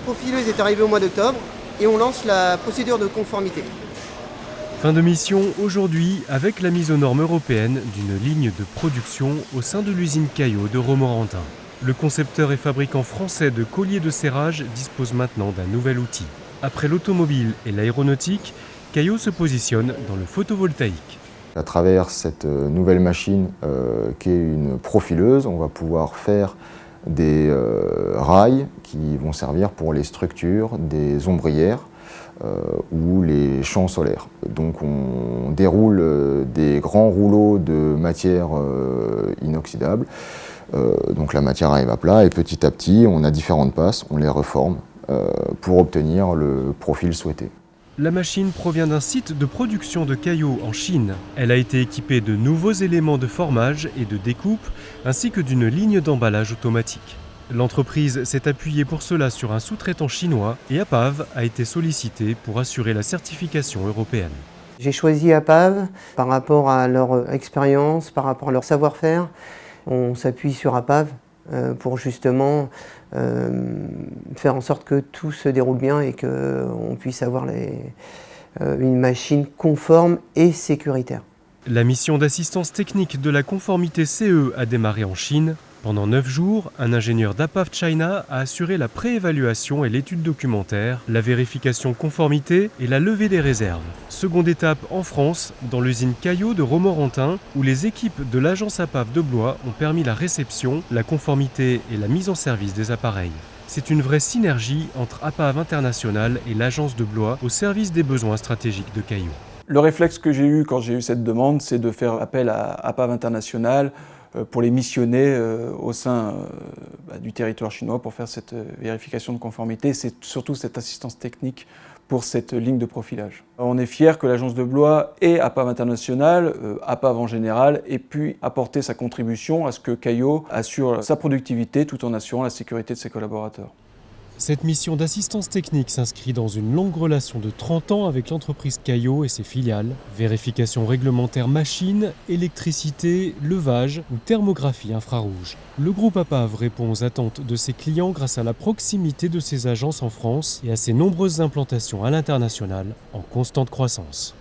profileuse est arrivée au mois d'octobre et on lance la procédure de conformité. Fin de mission aujourd'hui avec la mise aux normes européennes d'une ligne de production au sein de l'usine Caillot de Romorantin. Le concepteur et fabricant français de colliers de serrage dispose maintenant d'un nouvel outil. Après l'automobile et l'aéronautique, Caillot se positionne dans le photovoltaïque. À travers cette nouvelle machine qui est une profileuse, on va pouvoir faire des rails qui vont servir pour les structures des ombrières ou les champs solaires. Donc on déroule des grands rouleaux de matière inoxydable. Donc la matière arrive à plat et petit à petit on a différentes passes, on les reforme pour obtenir le profil souhaité. La machine provient d'un site de production de cailloux en Chine. Elle a été équipée de nouveaux éléments de formage et de découpe, ainsi que d'une ligne d'emballage automatique. L'entreprise s'est appuyée pour cela sur un sous-traitant chinois et APAV a été sollicité pour assurer la certification européenne. J'ai choisi APAV par rapport à leur expérience, par rapport à leur savoir-faire. On s'appuie sur APAV pour justement faire en sorte que tout se déroule bien et qu'on puisse avoir une machine conforme et sécuritaire. La mission d'assistance technique de la conformité CE a démarré en Chine. Pendant 9 jours, un ingénieur d'APAV China a assuré la préévaluation et l'étude documentaire, la vérification conformité et la levée des réserves. Seconde étape en France, dans l'usine Caillot de Romorantin, où les équipes de l'agence APAV de Blois ont permis la réception, la conformité et la mise en service des appareils. C'est une vraie synergie entre APAV International et l'agence de Blois au service des besoins stratégiques de Caillot. Le réflexe que j'ai eu quand j'ai eu cette demande, c'est de faire appel à APAV International pour les missionner au sein du territoire chinois pour faire cette vérification de conformité. C'est surtout cette assistance technique pour cette ligne de profilage. On est fiers que l'agence de Blois et APAV International, APAV en général, aient pu apporter sa contribution à ce que Caillot assure sa productivité tout en assurant la sécurité de ses collaborateurs. Cette mission d'assistance technique s'inscrit dans une longue relation de 30 ans avec l'entreprise Caillot et ses filiales. Vérification réglementaire machine, électricité, levage ou thermographie infrarouge. Le groupe APAV répond aux attentes de ses clients grâce à la proximité de ses agences en France et à ses nombreuses implantations à l'international en constante croissance.